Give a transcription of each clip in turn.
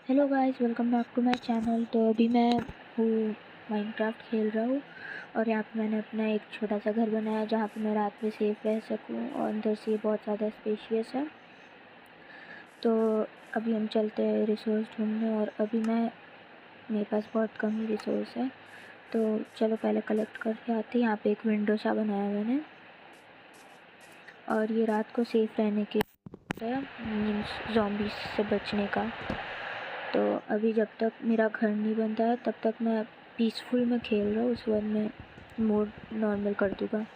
Hello guys, welcome back to my channel. तो अभी मैं हूँ माइनक्राफ्ट खेल रहा हूँ और यहाँ पे मैंने अपना एक छोटा सा घर बनाया जहाँ पे मैं रात में सेफ रह सकूँ और अंदर से बहुत ज़्यादा स्पेशियस है। तो अभी हम चलते हैं रिसोर्स ढूंढने और अभी मेरे पास बहुत कम ही रिसोर्स है। तो चलो पहले कलेक्ट करके आते हैं। यहाँ पे एक विंडो सा बनाया मैंने और ये रात को सेफ रहने के मीन्स ज़ॉम्बीज़ से बचने का। तो अभी जब तक मेरा घर नहीं बनता है तब तक मैं पीसफुल में खेल रहा हूँ, उसके बाद मैं मोड नॉर्मल कर दूँगा।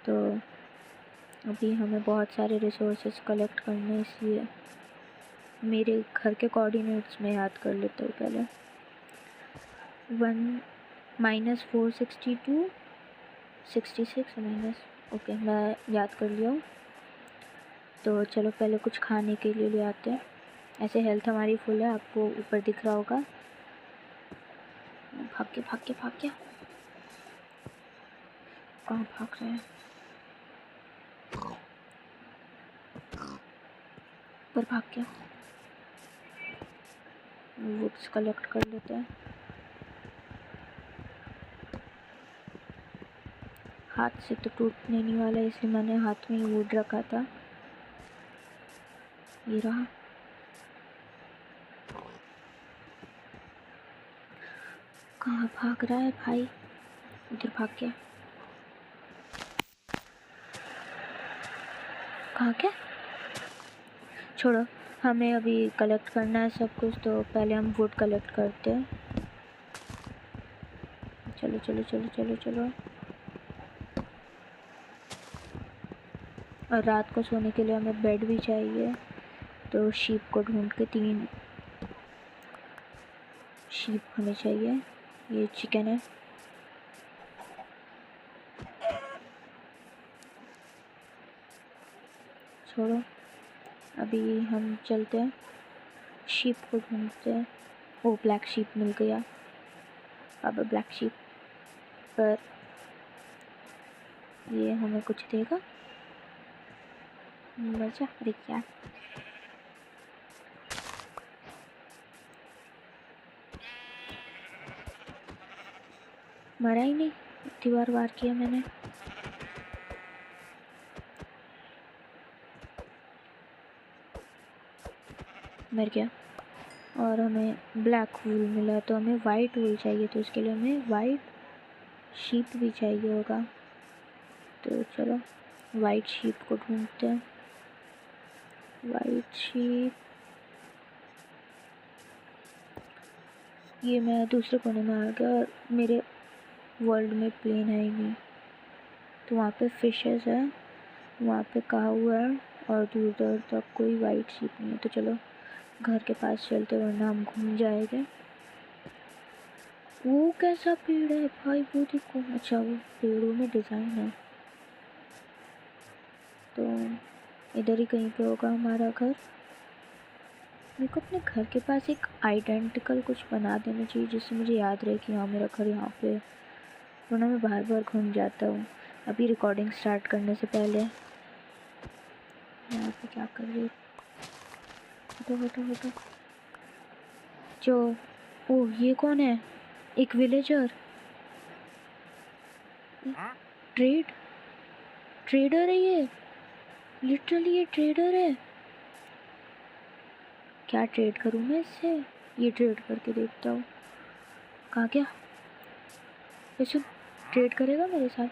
तो अभी हमें बहुत सारे रिसोर्सेज कलेक्ट करने हैं, इसलिए मेरे घर के कोऑर्डिनेट्स में याद कर लेता हूँ पहले। 1 -462 66 माइनस। ओके, मैं याद कर लिया हूँ। तो चलो पहले कुछ खाने के लिए ले आते हैं। ऐसे हेल्थ हमारी फुल है, आपको ऊपर दिख रहा होगा। भाग के कहाँ भाग रहे हैं? पर भाग गया। वुड्स कलेक्ट कर लेते हैं। हाथ से तो टूटने नहीं वाला, इसलिए मैंने हाथ में ही वुड रखा था। ये रहा। कहाँ भाग रहा है भाई? उधर भाग गया। कहाँ क्या? छोड़ो, हमें अभी कलेक्ट करना है सब कुछ, तो पहले हम वुड कलेक्ट करते हैं। चलो चलो चलो चलो चलो। और रात को सोने के लिए हमें बेड भी चाहिए, तो शीप को ढूंढ के 3 शीप हमें चाहिए। ये चिकन है। छोड़ो, अभी हम चलते हैं, शीप को ढूंढते हैं। ओ, ब्लैक शीप मिल गया। अब ब्लैक शीप पर ये हमें कुछ देगा? मजा। अरे क्या, मरा ही नहीं, इतनी बार वार किया मैंने। मर गया। और हमें ब्लैक वूल मिला, तो हमें वाइट वूल चाहिए, तो उसके लिए हमें वाइट शीप भी चाहिए होगा। तो चलो वाइट शीप को ढूंढते हैं। वाइट शीप, ये मैं दूसरे कोने में आ गया और मेरे वर्ल्ड में प्लेन है ही नहीं। तो वहाँ पे फिशेस है, वहाँ पे काऊ है और दूर दूर तक कोई वाइट शीप नहीं है। तो चलो घर के पास चलते, वरना हम घूम जाएंगे। वो कैसा पेड़ है भाई? वो देखो। अच्छा, वो पेड़ों में डिज़ाइन है। तो इधर ही कहीं पे होगा हमारा घर। मेरे को अपने घर के पास एक आइडेंटिकल कुछ बना देना चाहिए, जिससे मुझे याद रहे कि हाँ मेरा घर यहाँ पे है, वरना मैं बार बार घूम जाता हूँ। अभी रिकॉर्डिंग स्टार्ट करने से पहले यहाँ पे क्या कर रही? हटो हटो हटो। जो, ओह ये कौन है? एक विलेजर। ट्रेड ट्रेडर है ये, लिटरली ये ट्रेडर है। क्या ट्रेड करूँ मैं इससे? ये ट्रेड करके देखता हूँ। कहाँ गया? वैसे ट्रेड करेगा मेरे साथ?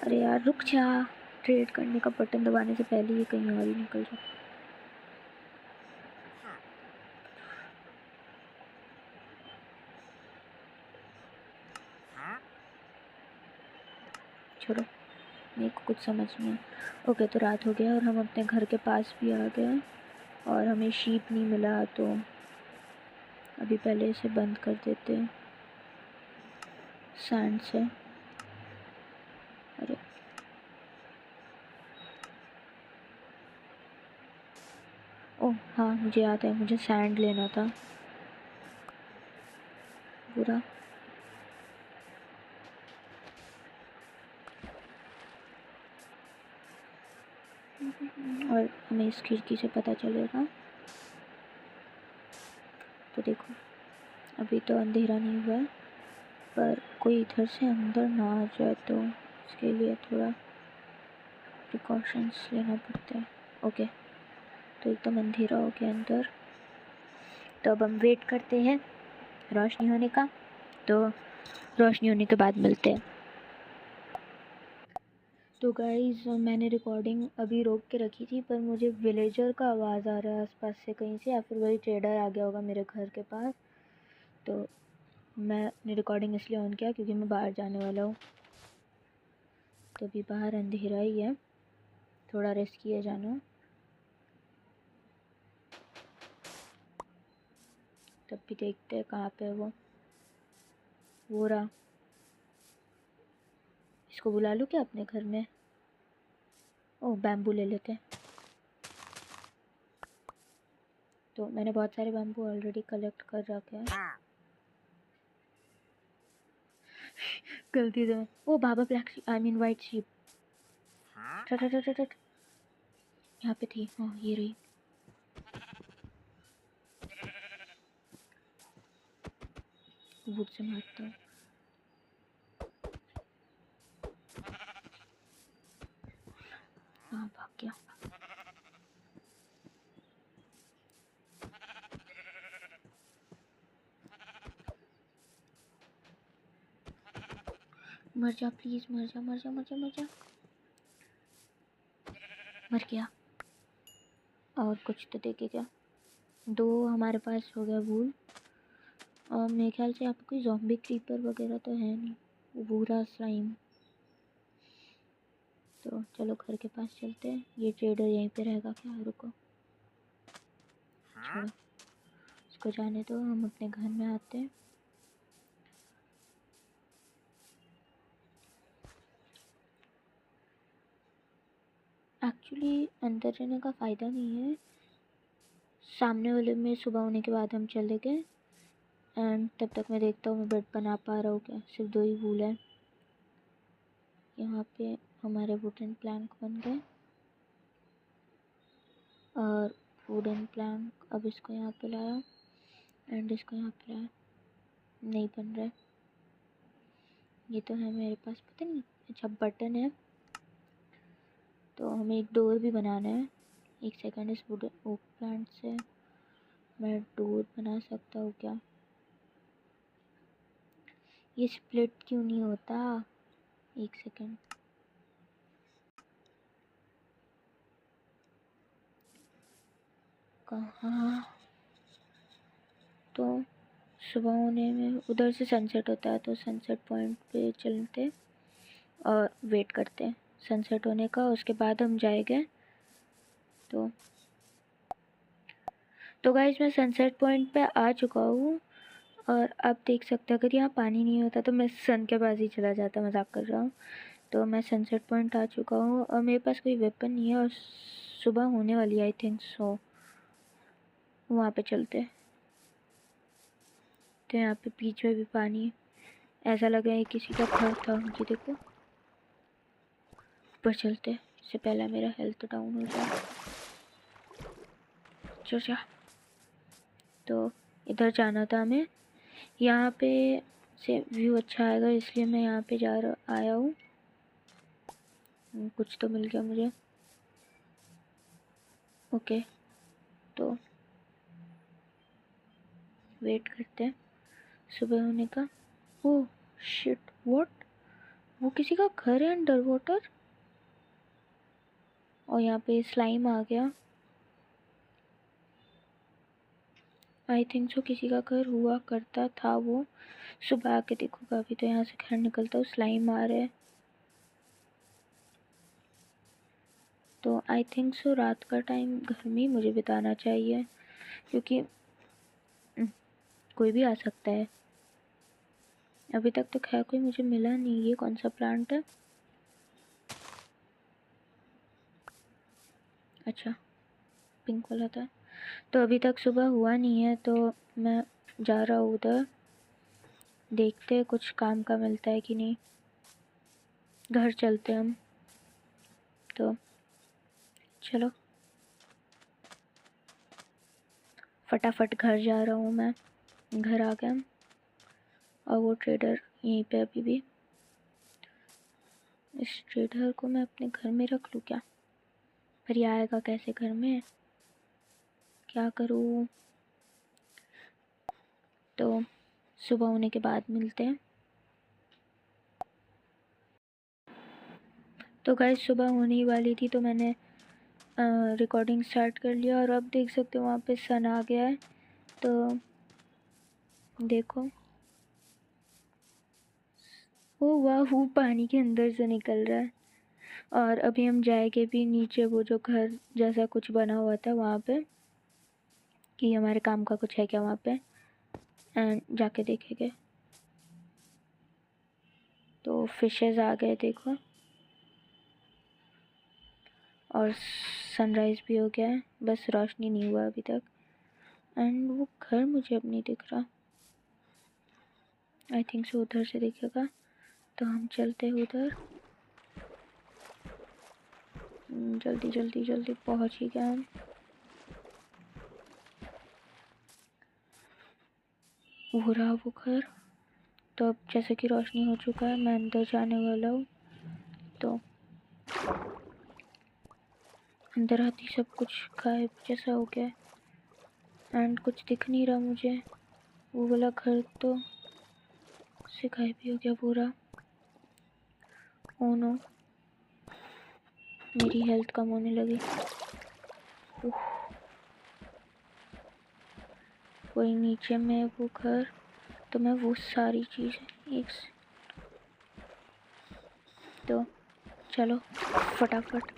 अरे यार रुक जा, ट्रेड करने का बटन दबाने से पहले ये कहीं और ही निकल जाए। छोड़ो, मेरे को कुछ समझ नहीं है। ओके, तो रात हो गया और हम अपने घर के पास भी आ गए और हमें शीप नहीं मिला, तो अभी पहले इसे बंद कर देते हैं सैंड से। अरे ओह हाँ, मुझे याद है, मुझे सैंड लेना था पूरा। और हमें इस खिड़की से पता चलेगा। तो देखो अभी तो अंधेरा नहीं हुआ है, पर कोई इधर से अंदर ना आ जाए तो इसके लिए थोड़ा प्रिकॉशंस लेना पड़ता है। ओके, तो एकदम अंधेरा हो गया अंदर। तो अब हम वेट करते हैं रोशनी होने का, तो रोशनी होने के बाद मिलते हैं। तो गाइस मैंने रिकॉर्डिंग अभी रोक के रखी थी, पर मुझे विलेजर का आवाज़ आ रहा है आसपास से कहीं से, या फिर वही ट्रेडर आ गया होगा मेरे घर के पास। तो मैंने रिकॉर्डिंग इसलिए ऑन किया क्योंकि मैं बाहर जाने वाला हूँ। तो अभी बाहर अंधेरा ही है, थोड़ा रिस्की है जाना। तब भी देखते हैं कहाँ पे है वो रहा। इसको बुला लूँ क्या अपने घर में? ओह, बैम्बू ले लेते हैं। तो मैंने बहुत सारे बैम्बू ऑलरेडी कलेक्ट कर रखे हैं। गलती से वो baa baa black I mean white sheep यहाँ पे थी। हाँ, ये रही। वुड से मारता हूँ। हाँ, भाग गया। मर जा प्लीज, मर जा मर जा मर जा मर जा। मर गया। और कुछ तो देखे क्या? 2 हमारे पास हो गया वूल। और मेरे ख्याल से यहाँ पे कोई ज़ॉम्बी क्रीपर वगैरह तो है नहीं। भूरा स्लाइम। तो चलो घर के पास चलते हैं। ये ट्रेडर यहीं पे रहेगा क्या? रुको, छोड़ो इसको जाने दो, हम अपने घर में आते हैं। एक्चुअली अंदर रहने का फ़ायदा नहीं है। सामने वाले में सुबह होने के बाद हम चले गए। एंड तब तक मैं देखता हूँ मैं बेड बना पा रहा हूँ क्या। सिर्फ 2 ही वूल है। यहाँ पे हमारे वुडन प्लैंक बन गए। और वुडन प्लैंक अब इसको यहाँ पे लाया एंड इसको यहाँ पे लाया। नहीं बन रहा है। ये तो है मेरे पास, पता नहीं। अच्छा, बटन है। तो हमें एक डोर भी बनाना है। एक सेकंड, इस वुडन ओक प्लांट से मैं डोर बना सकता हूँ क्या? ये स्प्लिट क्यों नहीं होता? एक सेकंड। कहाँ? तो सुबह होने में उधर से सनसेट होता है, तो सनसेट पॉइंट पे चलते और वेट करते हैं सनसेट होने का। उसके बाद हम जाएंगे। तो गाइस मैं सनसेट पॉइंट पे आ चुका हूँ। और आप देख सकते हैं अगर यहाँ पानी नहीं होता तो मैं सन के पास ही चला जाता। मजाक कर रहा हूँ। तो मैं सनसेट पॉइंट आ चुका हूँ और मेरे पास कोई वेपन नहीं है और सुबह होने वाली आई थिंक सो। वहाँ पे चलते। तो यहाँ पे बीच में भी पानी है। ऐसा लग रहा है किसी का घर था। ये देखो, ऊपर चलते इससे पहले मेरा हेल्थ डाउन हो जाए। चल जा। तो इधर जाना था हमें। यहाँ पे से व्यू अच्छा आएगा इसलिए मैं यहाँ पे आया हूँ। कुछ तो मिल गया मुझे। ओके, तो वेट करते हैं सुबह होने का। Oh shit, what? वो किसी का घर है अंडर वाटर। और यहाँ पे स्लाइम आ गया। आई थिंक सो किसी का घर हुआ करता था वो। सुबह आके देखूंगा। अभी तो यहाँ से घर निकलता हूँ। स्लाइम आ रहा है। तो आई थिंक सो रात का टाइम घर में ही मुझे बिताना चाहिए, क्योंकि कोई भी आ सकता है। अभी तक तो खैर कोई मुझे मिला नहीं। ये कौन सा प्लांट है? अच्छा, पिंक वाला था। तो अभी तक सुबह हुआ नहीं है, तो मैं जा रहा हूँ उधर। देखते हैं कुछ काम का मिलता है कि नहीं। घर चलते हम। तो चलो, फटाफट घर जा रहा हूँ मैं। घर आ गए हम और वो ट्रेडर यहीं पे अभी भी। इस ट्रेडर को मैं अपने घर में रख लूँ क्या? पर ये आएगा कैसे घर में? क्या करूँ? तो सुबह होने के बाद मिलते हैं। तो गाइस सुबह होने ही वाली थी तो मैंने रिकॉर्डिंग स्टार्ट कर लिया और अब देख सकते हो वहाँ पे सन आ गया है। तो देखो, ओ वाह, वो पानी के अंदर से निकल रहा है। और अभी हम जाएंगे भी नीचे, वो जो घर जैसा कुछ बना हुआ था वहाँ पे, कि हमारे काम का कुछ है क्या वहाँ पे, एंड जाके देखेंगे। तो फिशेस आ गए देखो, और सनराइज़ भी हो गया है, बस रोशनी नहीं हुआ अभी तक। एंड वो घर मुझे अब नहीं दिख रहा, आई थिंक सो उधर से दिखेगा। तो हम चलते हैं उधर। जल्दी जल्दी जल्दी पहुँच ही गए हम। हो रहा वो घर। तो अब जैसे कि रोशनी हो चुका है, मैं अंदर जाने वाला हूँ। तो अंदर आती सब कुछ गायब जैसा हो गया एंड कुछ दिख नहीं रहा मुझे। वो वाला घर तो से गायब भी हो गया पूरा। ओ नो, मेरी हेल्थ कम होने लगी। वही नीचे में वो घर, तो मैं वो सारी चीज़ें एक तो चलो फटाफट।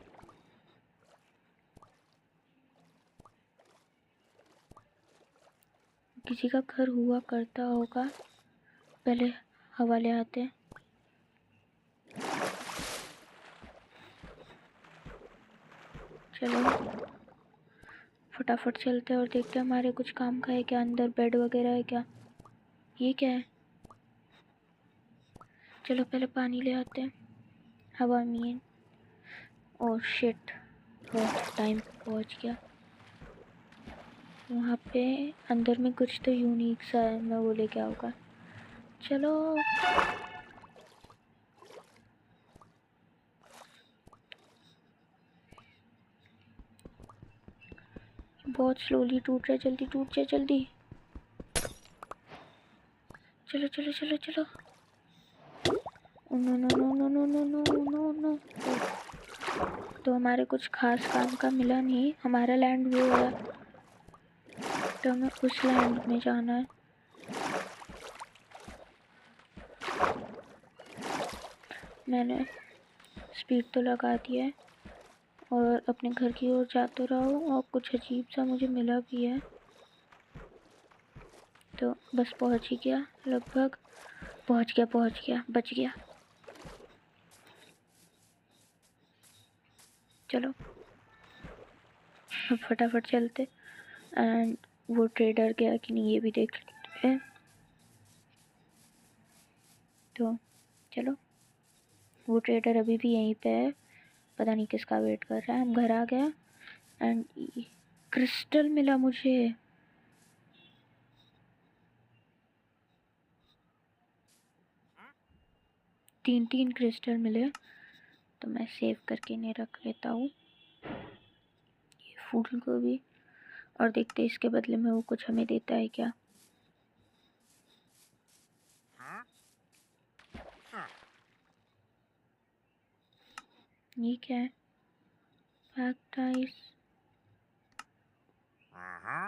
किसी का घर हुआ करता होगा, पहले हवाले आते हैं। चलो फटाफट चलते हैं और देखते हैं हमारे कुछ काम का है क्या, अंदर बेड वगैरह है क्या। ये क्या है? चलो पहले पानी ले आते हैं। हवा में। ओह शिट, बहुत टाइम पहुंच गया। वहाँ पे अंदर में कुछ तो यूनिक सा है, मैं वो लेके आऊँगा। चलो बहुत स्लोली टूट रहा है, जल्दी टूट जाए जल्दी। चलो चलो चलो चलो। No no no no no no no no no. तो हमारे कुछ खास काम का मिला नहीं, हमारा लैंड वो है तो हमें उस लैंड में जाना है। मैंने स्पीड तो लगा दिया है और अपने घर की ओर जा तो रहा हूँ, और कुछ अजीब सा मुझे मिला भी है। तो बस पहुँच ही गया, लगभग पहुँच गया, बच गया। चलो फटाफट चलते। एंड वो ट्रेडर गया कि नहीं ये भी देख लेते हैं। तो चलो, वो ट्रेडर अभी भी यहीं पे है, पता नहीं किसका वेट कर रहा है। हम घर आ गए एंड क्रिस्टल मिला मुझे। 3 क्रिस्टल मिले, तो मैं सेव करके इन्हें रख लेता हूँ, ये फूल को भी। और देखते इसके बदले में वो कुछ हमें देता है क्या। ये क्या है?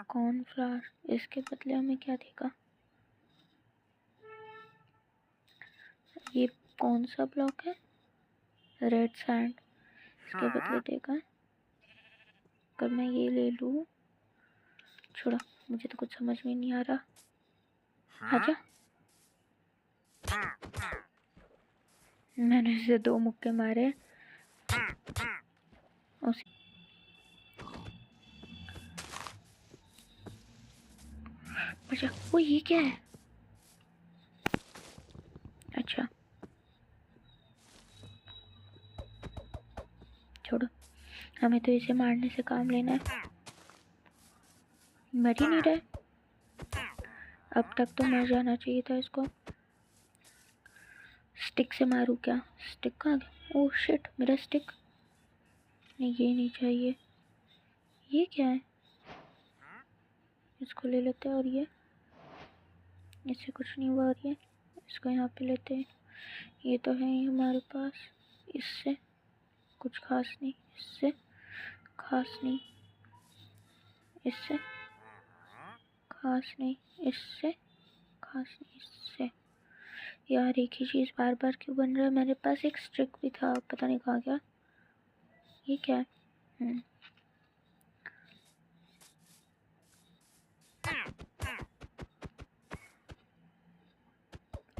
कॉर्नफ्लावर, इसके बदले हमें क्या देगा? ये कौन सा ब्लॉक है? रेड सैंड, इसके बदले देगा। अगर मैं ये ले लूँ, छोड़ा, मुझे तो कुछ समझ में नहीं आ रहा। आजा। मैंने इसे 2 मुक्के मारे। अच्छा वो ये क्या है? अच्छा छोड़ो, हमें तो इसे मारने से काम लेना है। मर ही नहीं रहा। अब तक तो मर जाना चाहिए था इसको। स्टिक से मारूं क्या? स्टिक कहाँ गया? ओह शिट, मेरा स्टिक। नहीं, ये नहीं चाहिए। ये क्या है? इसको ले लेते हैं। और ये, इससे कुछ नहीं हुआ। और ये, इसको यहाँ पे लेते हैं। ये तो है ही हमारे पास। इससे कुछ खास नहीं, इससे खास नहीं, इससे खास नहीं, इससे खास नहीं, इससे। यार एक ही चीज़ बार बार क्यों बन रहा है? मेरे पास एक स्टिक भी था, पता नहीं कहाँ गया। ये क्या है?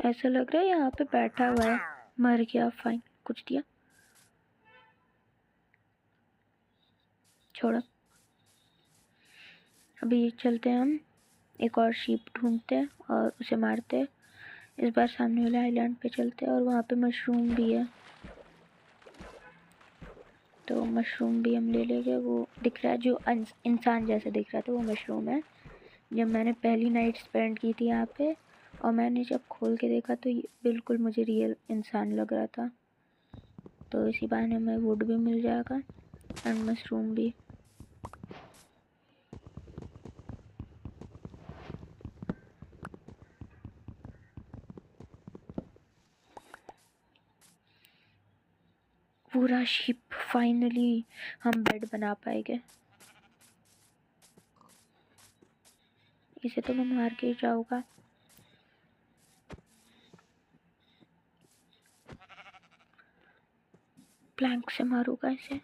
ऐसा लग रहा है यहाँ पे बैठा हुआ है। मर गया, फाइन। कुछ दिया, छोड़ो। अभी चलते हैं हम, एक और शीप ढूंढते हैं और उसे मारते हैं। इस बार सामने वाले आइलैंड पे चलते हैं और वहाँ पे मशरूम भी है, तो मशरूम भी हम ले लेंगे। वो दिख रहा है जो इंसान जैसे दिख रहा था, वो मशरूम है। जब मैंने पहली नाइट स्पेंड की थी यहाँ पे और मैंने जब खोल के देखा तो ये बिल्कुल मुझे रियल इंसान लग रहा था। तो इसी बहाने हमें वुड भी मिल जाएगा एंड मशरूम भी। पूरा शिप, फाइनली हम बेड बना पाएंगे। इसे तो मैं मार के ही जाऊंगा। प्लैंक से मारूंगा इसे।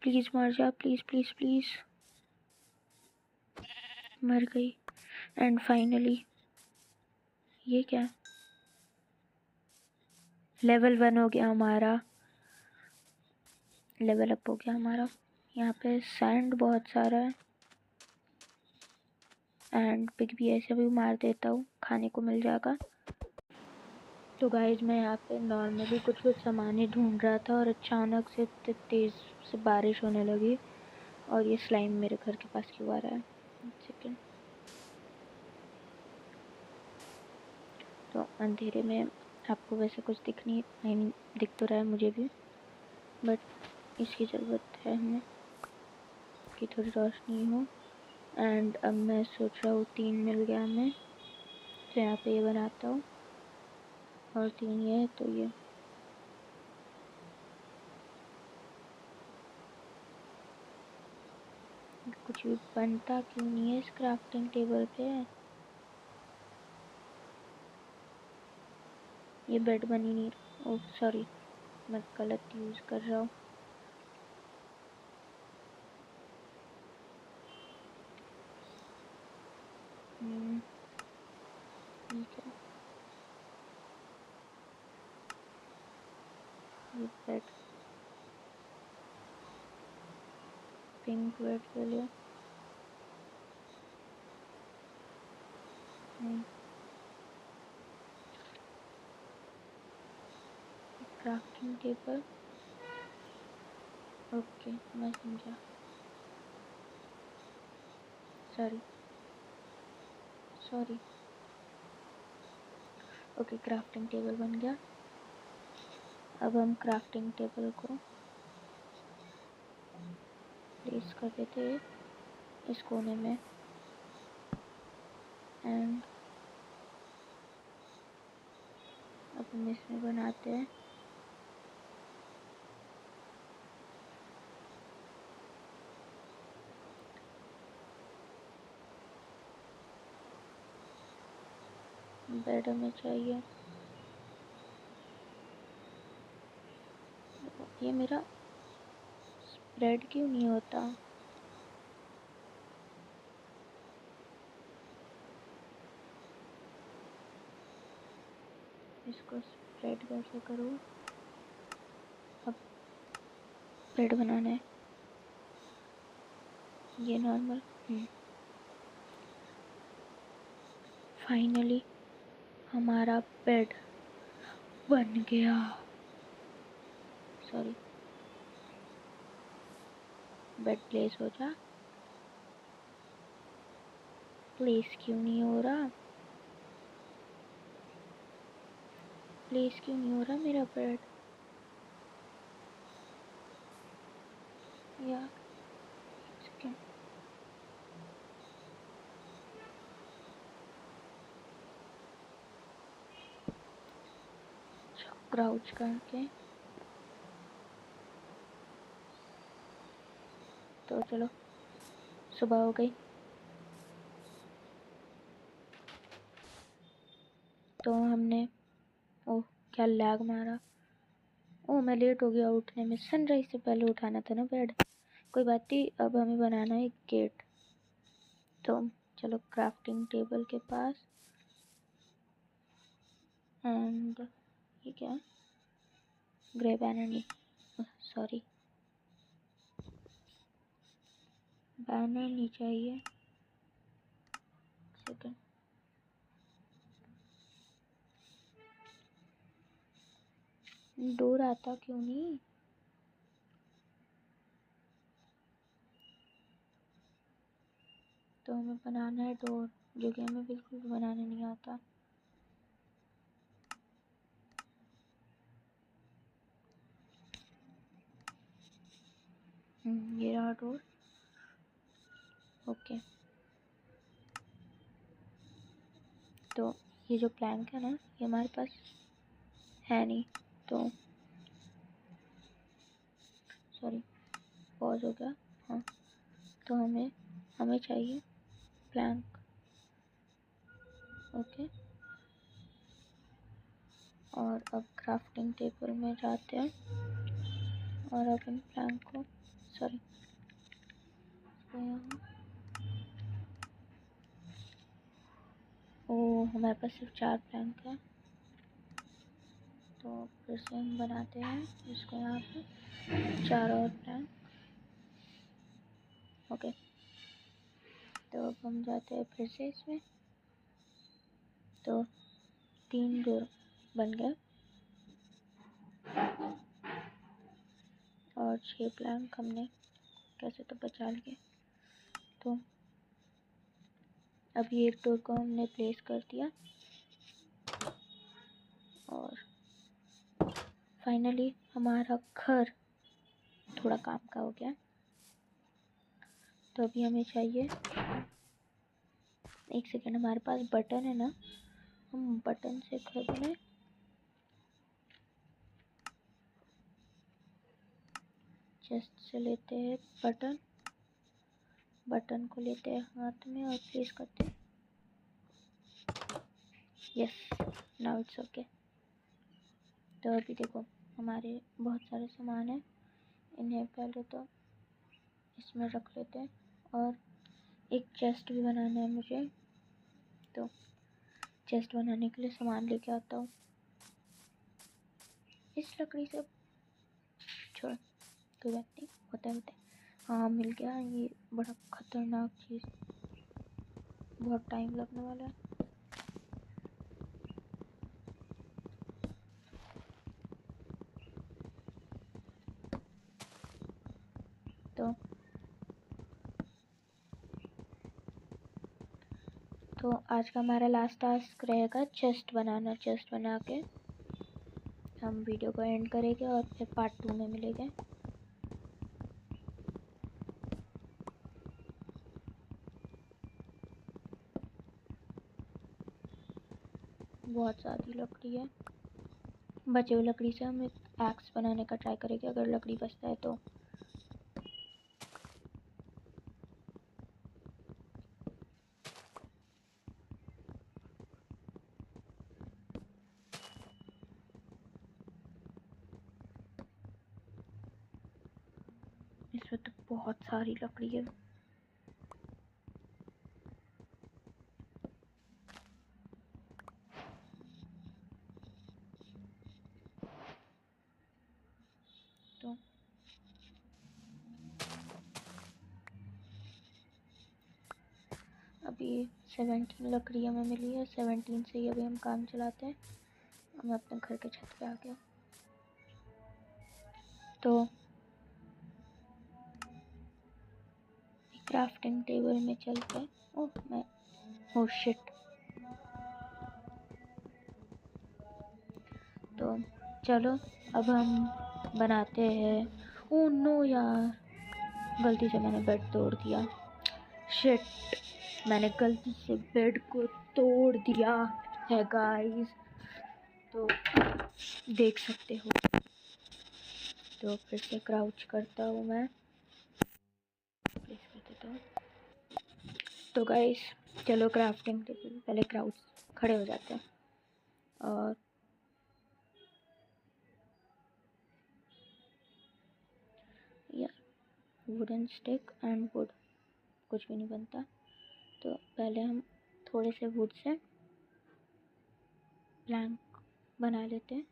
प्लीज मर जा, प्लीज प्लीज प्लीज। मर गई। एंड फाइनली, ये क्या? लेवल 1 हो गया हमारा, लेवल अप हो गया हमारा। यहाँ पे सैंड बहुत सारा है एंड पिग भी ऐसे भी मार देता हूँ, खाने को मिल जाएगा। तो गाइज मैं यहाँ पे नॉर्मली कुछ कुछ सामान ढूंढ रहा था और अचानक से तेज़ से बारिश होने लगी और ये स्लाइम मेरे घर के पास क्यों आ रहा है? सेकेंड। तो अंधेरे में आपको वैसे कुछ दिख नहीं, आई मीन दिख तो रहा है मुझे भी, बट इसकी ज़रूरत है हमें कि थोड़ी रोशनी हो। एंड अब मैं सोच रहा हूँ 3 मिल गया हमें, तो यहाँ पे ये बनाता हूँ और 3 ये, तो ये कुछ भी बनता क्यों नहीं है इस क्राफ्टिंग टेबल पे? ये बेड बन ही नहीं रहा। ओह सॉरी, मैं गलत यूज़ कर रहा हूँ। ठीक है, ये बेड पिंक बेड के लिए नहीं, क्राफ्टिंग टेबल। ओके, मैं समझा। Sorry sorry. Okay, crafting table बन गया। अब हम क्राफ्टिंग टेबल को प्लेस कर देते हैं इस कोने में एंड अब हम इसमें बनाते हैं बेड। हमें चाहिए, ये मेरा स्प्रेड क्यों नहीं होता? इसको स्प्रेड कैसे करूँ? अब बेड बनाना है, ये नॉर्मल। फाइनली हमारा बेड बन गया। सॉरी, बेड प्लेस हो जा। प्लेस क्यों नहीं हो रहा? प्लेस क्यों नहीं हो रहा मेरा बेड यार? एक सेकेंड। क्राउच करके तो चलो, सुबह हो गई। तो हमने, ओह क्या लैग मारा। ओह मैं लेट हो गया उठने में, सनराइज से पहले उठाना था ना बेड। कोई बात नहीं, अब हमें बनाना है एक गेट। तो चलो क्राफ्टिंग टेबल के पास, एंड ये क्या है? ग्रे बैनर नहीं, सॉरी बैनर नहीं चाहिए। सेकंड, डोर आता क्यों नहीं? तो हमें बनाना है डोर, जो कि हमें बिल्कुल भी बनाने नहीं आता। ये रहा डोर। ओके, तो ये जो प्लैंक है ना, ये हमारे पास है नहीं। तो सॉरी, पॉज हो गया। हाँ, तो हमें चाहिए प्लैंक। ओके, और अब क्राफ्टिंग टेबल में जाते हैं और अपन प्लैंक को, सॉरी, ओ हमारे पास सिर्फ 4 प्लैंक है। तो फिर से हम बनाते हैं इसको यहाँ पे 4 और प्लैंक। ओके, तो अब हम जाते हैं फिर से इसमें। तो 3 डोर बन गए और 6 प्लैंक हमने कैसे तो बचा लिए। तो अभी एक डोर को हमने प्लेस कर दिया और फाइनली हमारा घर थोड़ा काम का हो गया। तो अभी हमें चाहिए, एक सेकेंड, हमारे पास बटन है ना, हम बटन से घर बनाए। चेस्ट से लेते हैं बटन, बटन को लेते हैं हाथ में और प्लेस करते हैं। Yes, now it's okay. तो अभी देखो हमारे बहुत सारे सामान हैं, इन्हें पहले तो इसमें रख लेते हैं और एक चेस्ट भी बनाना है मुझे। तो चेस्ट बनाने के लिए सामान लेके आता हूँ। इस लकड़ी से छोड़, कोई बात नहीं, होता है। हाँ मिल गया, ये बड़ा खतरनाक चीज़, बहुत टाइम लगने वाला है। तो आज का हमारा लास्ट टास्क रहेगा चेस्ट बनाना। चेस्ट बना के हम वीडियो को एंड करेंगे और फिर पार्ट 2 में मिलेंगे। बहुत सारी लकड़ी है, बचे हुए लकड़ी से हम एक एक्स बनाने का ट्राई करेंगे अगर लकड़ी बचता है तो। इसमें तो बहुत सारी लकड़ी है। तो अभी 17 लकड़ी हमें मिली है, 17 से ही अभी हम काम चलाते हैं। मैं अपने घर के छत पे आ गया। तो क्राफ्टिंग टेबल में चलते हैं। Oh shit. तो चलो अब हम बनाते हैं। ओह नो यार, गलती से मैंने बेड तोड़ दिया। शिट, मैंने गलती से बेड को तोड़ दिया है गाइस, तो देख सकते हो। तो फिर से क्राउच करता हूँ मैं, प्लेस कर देता हूँ। तो गाइस चलो क्राफ्टिंग टेबल, पहले क्राउच खड़े हो जाते हैं और यार वुडन स्टिक एंड वुड कुछ भी नहीं बनता। तो पहले हम थोड़े से वुड से प्लैंक बना लेते हैं।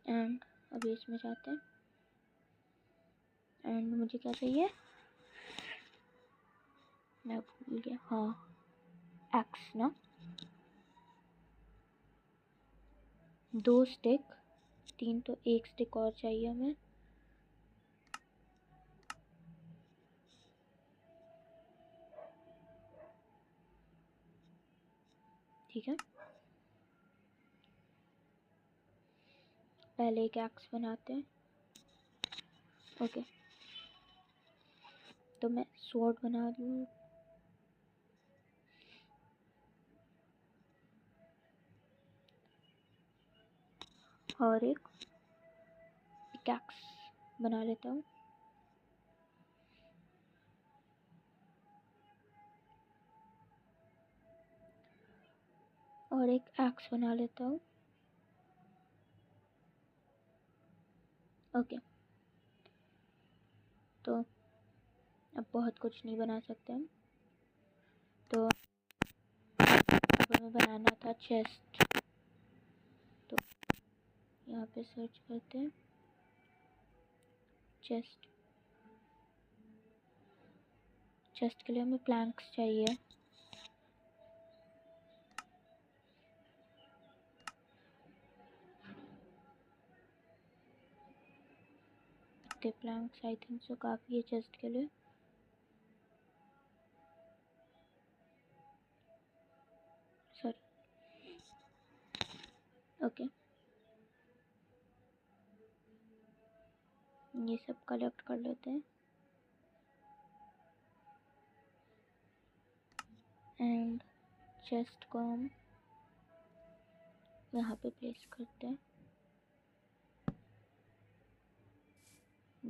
एंड अभी इसमें जाते हैं। एंड मुझे क्या चाहिए, मैं भूल गया। हाँ, एक्स ना, 2 स्टिक, 3 तो 1 स्टिक और चाहिए हमें। ठीक है, पहले एक एक्स बनाते हैं। ओके, तो मैं स्वॉर्ड बना लूँ। और एक पिकैक्स बना लेता हूँ। और एक एक्स बना लेता हूँ। ओके, तो अब बहुत कुछ नहीं बना सकते हम। तो अब हमें बनाना था चेस्ट। तो यहाँ पे सर्च करते हैं चेस्ट। चेस्ट के लिए हमें प्लैंक्स चाहिए। इतने प्लैंक्स आई थिंक सो काफ़ी है चेस्ट के लिए। सॉरी, ओके, ये सब कलेक्ट कर लेते हैं। एंड चेस्ट को हम यहाँ पे प्लेस करते हैं।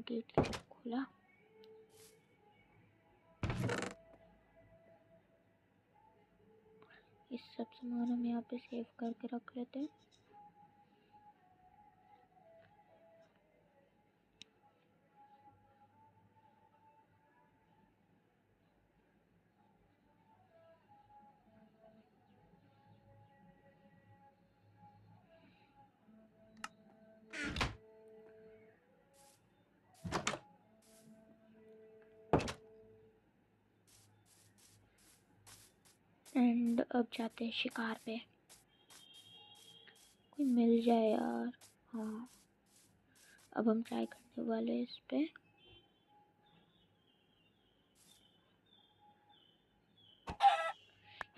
गेट खोला। इस सब सामान हम यहाँ पे सेव करके रख लेते हैं। एंड अब जाते हैं शिकार पे, कोई मिल जाए यार। हाँ, अब हम ट्राई करने वाले हैं इस पे।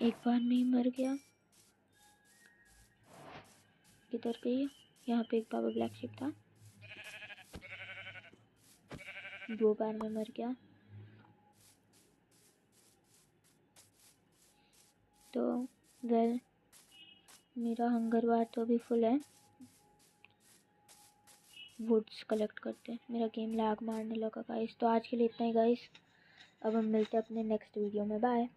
एक बार में ही मर गया। किधर गई? यहाँ पे एक बाबा ब्लैक शिप था, 2 बार में मर गया। तो वेल, मेरा हंगर बार तो अभी फुल है। वुड्स कलेक्ट करते हैं। मेरा गेम लैग मारने लगा गाइस। तो आज के लिए इतना ही गाइस। अब हम मिलते हैं अपने नेक्स्ट वीडियो में। बाय।